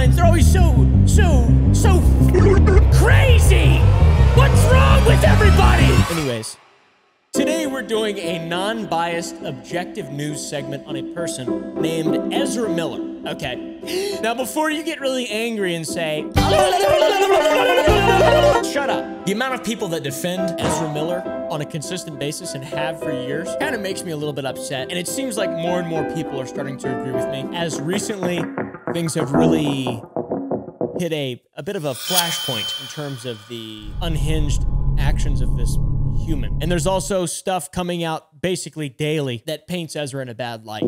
headlines, they're always so crazy. What's wrong with everybody? Anyways, today we're doing a non-biased, objective news segment on a person named Ezra Miller. Okay, now before you get really angry and say, shut up. The amount of people that defend Ezra Miller on a consistent basis and have for years kind of makes me a little bit upset. And it seems like more and more people are starting to agree with me. As recently, things have really hit a bit of a flashpoint in terms of the unhinged actions of this human. And there's also stuff coming out basically daily that paints Ezra in a bad light.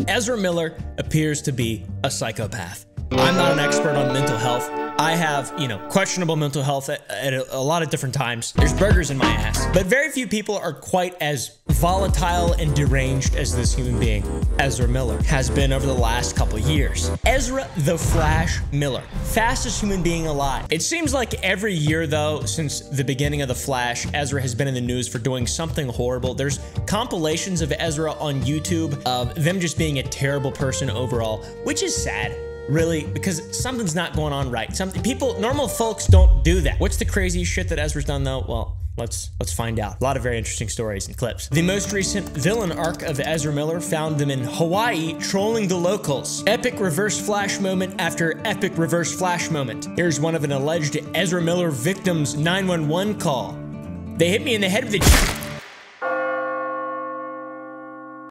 Ezra Miller appears to be a psychopath. I'm not an expert on mental health. I have, questionable mental health at a lot of different times. There's burgers in my ass. But very few people are quite as volatile and deranged as this human being, Ezra Miller, has been over the last couple years. Ezra the Flash Miller, fastest human being alive. It seems like every year, though, since the beginning of The Flash, Ezra has been in the news for doing something horrible. There's compilations of Ezra on YouTube of them just being a terrible person overall, which is sad. Really, because something's not going on right. Normal folks don't do that. What's the crazy shit that Ezra's done though? Well, let's find out. A lot of very interesting stories and clips. The most recent villain arc of Ezra Miller found them in Hawaii trolling the locals. Epic reverse flash moment after epic reverse flash moment. Here's one of an alleged Ezra Miller victim's 911 call. They hit me in the head with a...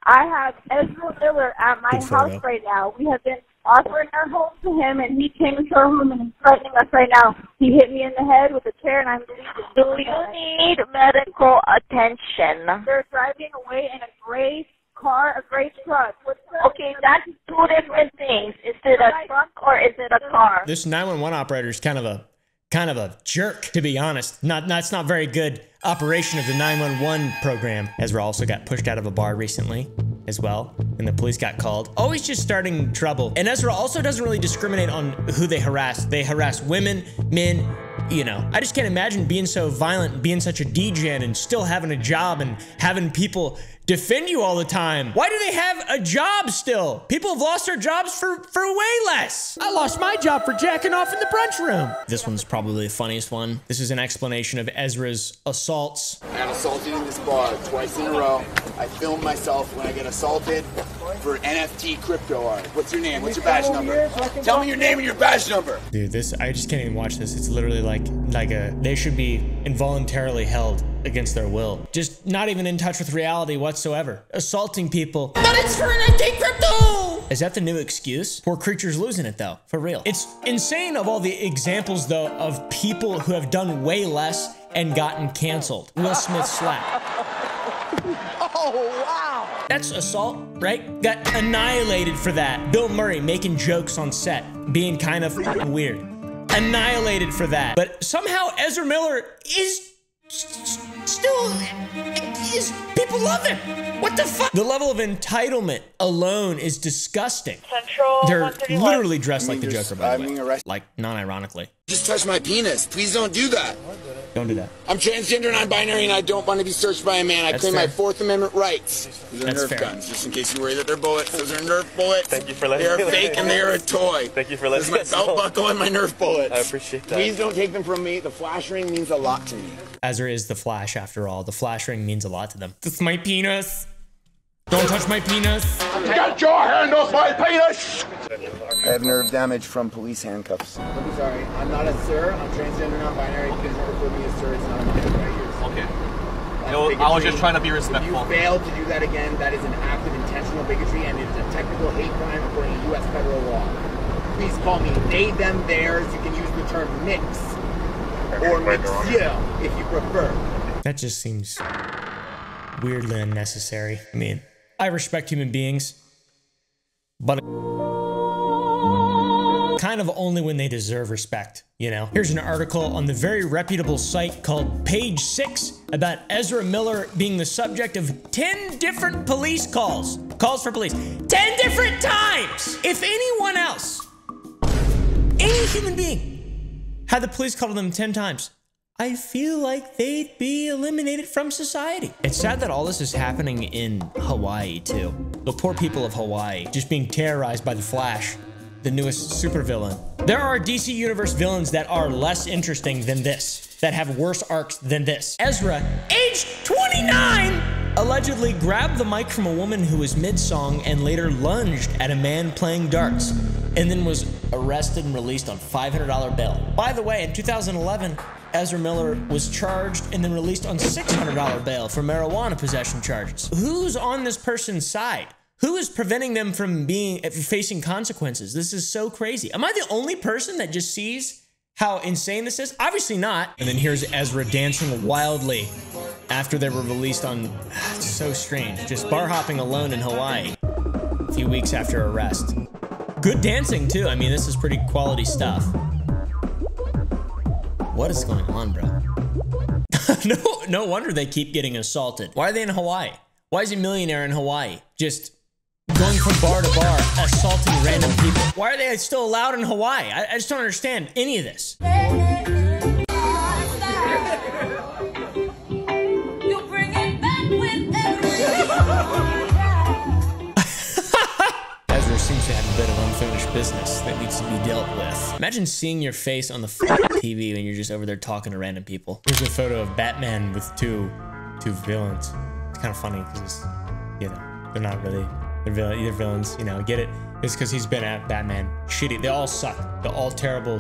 I have Ezra Miller at my house right now. We have been offering our home to him, and he came into our home and is threatening us right now. He hit me in the head with a chair, and I'm bleeding. Do you need medical attention? They're driving away in a gray car, a gray truck. Okay, that's two different things. Is it a truck or is it a car? This 911 operator is kind of a jerk, to be honest. That's not very good operation of the 911 program. Ezra also got pushed out of a bar recently as well, and the police got called. Always just starting trouble. And Ezra also doesn't really discriminate on who they harass. They harass women, men, I just can't imagine being so violent, being such a degen and still having a job and having people defend you all the time. Why do they have a job still? People have lost their jobs for way less. I lost my job for jacking off in the brunch room. This one's probably the funniest one. This is an explanation of Ezra's assaults. I got assaulted in this bar twice in a row. I filmed myself when I get assaulted for NFT crypto art. What's your name? What's your badge number? Tell me your name and your badge number. Dude, I just can't even watch this. It's literally like they should be involuntarily held against their will. Just not even in touch with reality whatsoever. Assaulting people. But it's for NFT crypto! Is that the new excuse? Poor creature's losing it though, for real. It's insane of all the examples though of people who have done way less and gotten canceled. Will Smith slap. Oh, wow. That's assault, right? Got annihilated for that. Bill Murray making jokes on set, being kind of weird. Annihilated for that. But somehow Ezra Miller is still, people love him. What the fuck? The level of entitlement alone is disgusting. They're literally dressed like the Joker, by the way. Like, non-ironically. Just touch my penis. Please don't do that. Don't do that. I'm transgender, non-binary, and I don't want to be searched by a man. I claim my Fourth Amendment rights. These are Nerf guns, just in case you worry that they're bullets. Those are Nerf bullets. Thank you for letting me. They are fake and they are a toy. Thank you for letting me. This is my belt buckle and my Nerf bullets. I appreciate that. Please don't take them from me. The flash ring means a lot to me. Ezra is the Flash after all. The flash ring means a lot to them. That's my penis. Don't touch my penis. Get your hand off my penis! I have nerve damage from police handcuffs. I'm sorry. I'm not a sir. I'm transgender, non-binary. Please don't refer me as sir. It's not a man. Okay. I was just trying to be respectful. If you fail to do that again, that is an act of intentional bigotry and it is a technical hate crime according to U.S. federal law. Please call me they, them, theirs. You can use the term mix or mixio if you prefer. That just seems weirdly unnecessary. I mean, I respect human beings, but kind of only when they deserve respect, Here's an article on the very reputable site called Page 6 about Ezra Miller being the subject of 10 different police calls for police. 10 different times! If anyone else, any human being, had the police call them 10 times, I feel like they'd be eliminated from society. It's sad that all this is happening in Hawaii too. The poor people of Hawaii just being terrorized by the Flash. the newest supervillain. There are DC Universe villains that are less interesting than this, that have worse arcs than this. Ezra, age 29, allegedly grabbed the mic from a woman who was mid-song and later lunged at a man playing darts, and then was arrested and released on $500 bail. By the way, in 2011, Ezra Miller was charged and then released on $600 bail for marijuana possession charges. Who's on this person's side? Who is preventing them from facing consequences? This is so crazy. Am I the only person that just sees how insane this is? Obviously not. And then here's Ezra dancing wildly after they were released on, it's so strange, just bar hopping alone in Hawaii a few weeks after arrest. Good dancing too. I mean, this is pretty quality stuff. What is going on, bro? No wonder they keep getting assaulted. Why are they in Hawaii? Why is a millionaire in Hawaii just going from bar to bar, assaulting random people? Why are they still allowed in Hawaii? I just don't understand any of this. Ezra seems to have a bit of unfinished business that needs to be dealt with. Imagine seeing your face on the TV when you're just over there talking to random people. Here's a photo of Batman with two villains. It's kind of funny because, you know, they're not really, they're villains, you know, get it? It's because he's been at Batman shitty. They all suck. They're all terrible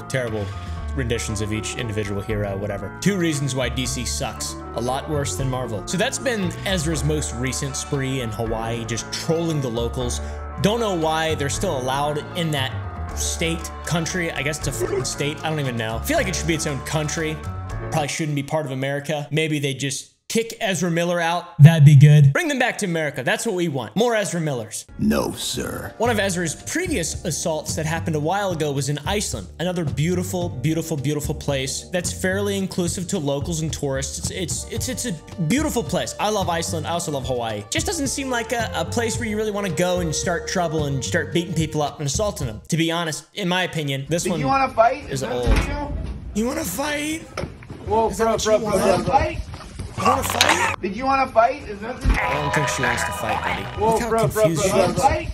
renditions of each individual hero, whatever. 2 reasons why DC sucks. A lot worse than Marvel. So that's been Ezra's most recent spree in Hawaii, just trolling the locals. Don't know why they're still allowed in that country. I guess it's a fucking state. I don't even know. I feel like it should be its own country. Probably shouldn't be part of America. Maybe they just kick Ezra Miller out. That'd be good. Bring them back to America. That's what we want. More Ezra Millers. No, sir. One of Ezra's previous assaults that happened a while ago was in Iceland. Another beautiful, beautiful, beautiful place that's fairly inclusive to locals and tourists. It's a beautiful place. I love Iceland. I also love Hawaii. Just doesn't seem like a place where you really want to go and start trouble and start beating people up and assaulting them. To be honest, in my opinion, this one you want to fight? is old. You want to fight? Whoa, bro. Fight? You want to fight? Did you want to fight? Is that I don't think she wants to fight, buddy. Whoa, Look how confused she is. Fight?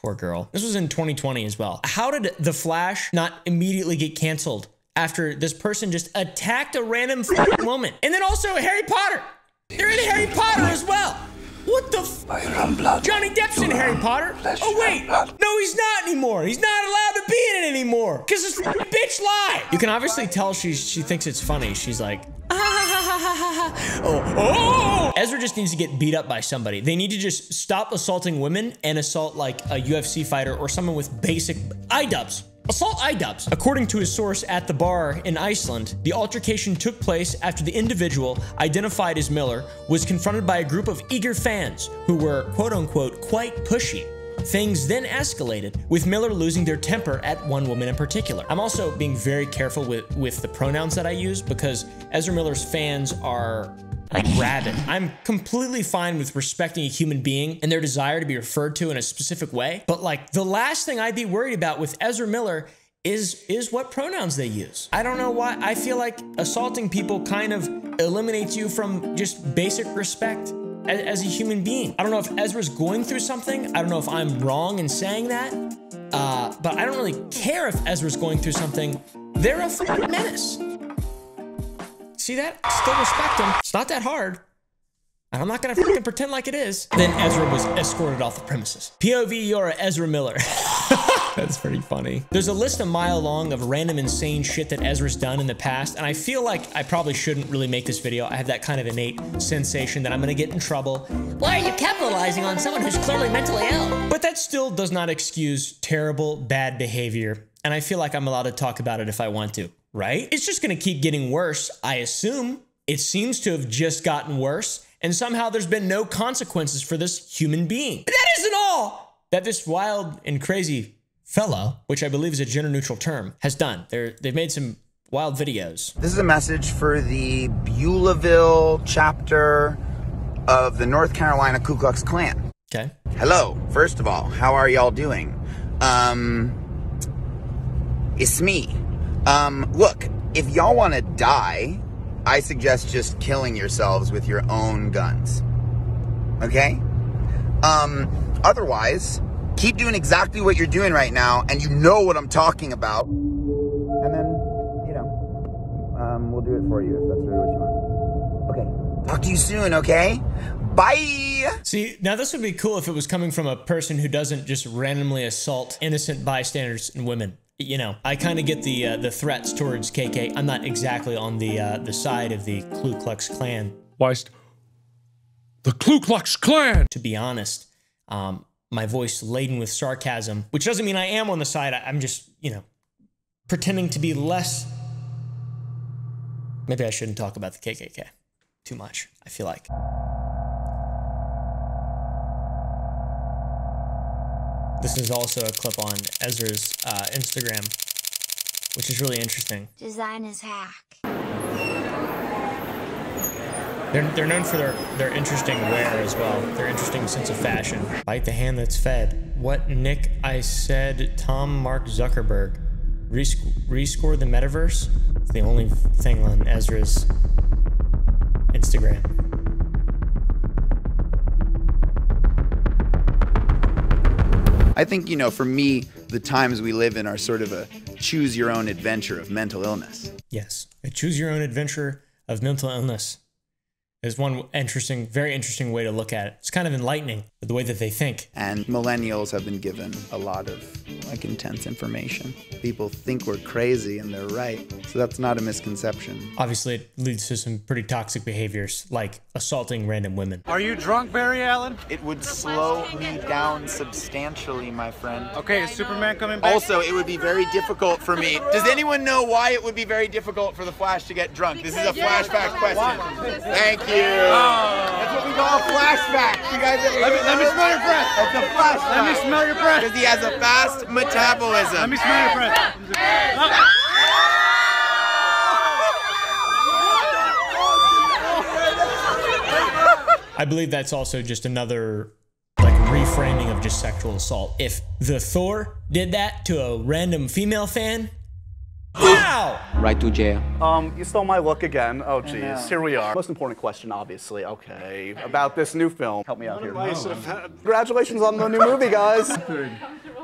Poor girl. This was in 2020 as well. How did The Flash not immediately get canceled after this person just attacked a random fucking woman? And then also Harry Potter. They're in Harry Potter as well. What the f? Johnny Depp's in Harry Potter. Oh wait, no, he's not anymore. He's not allowed to be in it anymore because this bitch lied. You can obviously tell she thinks it's funny. She's like, oh. Ezra just needs to get beat up by somebody. They need to just stop assaulting women and assault like a UFC fighter or someone with basic I-dubs. Assault I-dubs. According to his source at the bar in Iceland, the altercation took place after the individual, identified as Miller, was confronted by a group of eager fans who were, quote-unquote, quite pushy. Things then escalated, with Miller losing their temper at one woman in particular. I'm also being very careful with the pronouns that I use because Ezra Miller's fans are like rabid. I'm completely fine with respecting a human being and their desire to be referred to in a specific way. But like the last thing I'd be worried about with Ezra Miller is what pronouns they use. I don't know why. I feel like assaulting people kind of eliminates you from just basic respect as a human being. I don't know if Ezra's going through something. I don't know if I'm wrong in saying that. But I don't really care if Ezra's going through something. They're a fucking menace. See that? Still respect him. It's not that hard. And I'm not gonna fucking pretend like it is. Then Ezra was escorted off the premises. POV, you're Ezra Miller. That's pretty funny. There's a list a mile long of random insane shit that Ezra's done in the past, and I feel like I probably shouldn't really make this video. I have that kind of innate sensation that I'm gonna get in trouble. Why are you capitalizing on someone who's clearly mentally ill? But that still does not excuse terrible, bad behavior, and I feel like I'm allowed to talk about it if I want to, right? It's just gonna keep getting worse, I assume. It seems to have just gotten worse, and somehow there's been no consequences for this human being. But that isn't all that this wild and crazy fellow, which I believe is a gender-neutral term, has done. They've made some wild videos. This is a message for the Beulahville chapter of the North Carolina Ku Klux Klan. Okay. Hello, first of all, how are y'all doing? It's me. Look, if y'all want to die, I suggest just killing yourselves with your own guns. Okay? Otherwise, keep doing exactly what you're doing right now, and you know what I'm talking about. And then, you know, we'll do it for you if that's really what you want. Okay. Talk to you soon, okay? Bye! See, now this would be cool if it was coming from a person who doesn't just randomly assault innocent bystanders and women. You know, I kind of get the threats towards KK. I'm not exactly on the side of the Ku Klux Klan. The Ku Klux Klan! To be honest, my voice laden with sarcasm, which doesn't mean I am on the side. I'm just, you know, pretending to be less. Maybe I shouldn't talk about the KKK too much, I feel like. This is also a clip on Ezra's Instagram, which is really interesting. Design is hack. They're known for their interesting wear as well, their interesting sense of fashion. Bite the hand that's fed. What, Nick? I said Tom Mark Zuckerberg. Rescore the metaverse? It's the only thing on Ezra's Instagram. I think, you know, for me, the times we live in are sort of a choose your own adventure of mental illness. Yes, a choose your own adventure of mental illness is one interesting, very interesting way to look at it. It's kind of enlightening, the way that they think. And millennials have been given a lot of, like, intense information. People think we're crazy, and they're right. So that's not a misconception. Obviously, it leads to some pretty toxic behaviors, like assaulting random women. Are you drunk, Barry Allen? It would slow me down substantially, my friend. Okay, is Superman coming back? Also, it would be very difficult for me. Does anyone know why it would be very difficult for the Flash to get drunk? This is a flashback question. Thank you. That's what we call a flashback. You guys let me smell your breath. It's a flashback. Let me smell your breath. Because he has a fast metabolism. Let me smell your breath. I believe that's also just another, like, reframing of just sexual assault. If the Thor did that to a random female fan, wow! Right to jail. You stole my look again. Oh, geez. Here we are. Most important question, obviously. Okay. About this new film. Help me out here. Congratulations on the new movie, guys.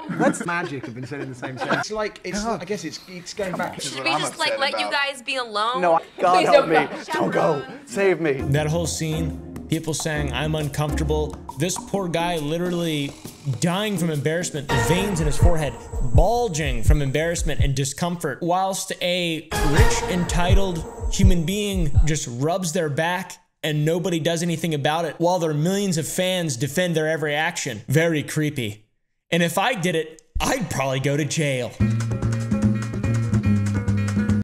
That's magic of been said in the same sentence. It's like, I guess it's going back to Should we just, like, let you guys be alone? No, God help me. Don't go. Save me. That whole scene, people saying, I'm uncomfortable. This poor guy literally dying from embarrassment, the veins in his forehead bulging from embarrassment and discomfort, whilst a rich, entitled human being just rubs their back and nobody does anything about it, while their millions of fans defend their every action. Very creepy. And if I did it, I'd probably go to jail.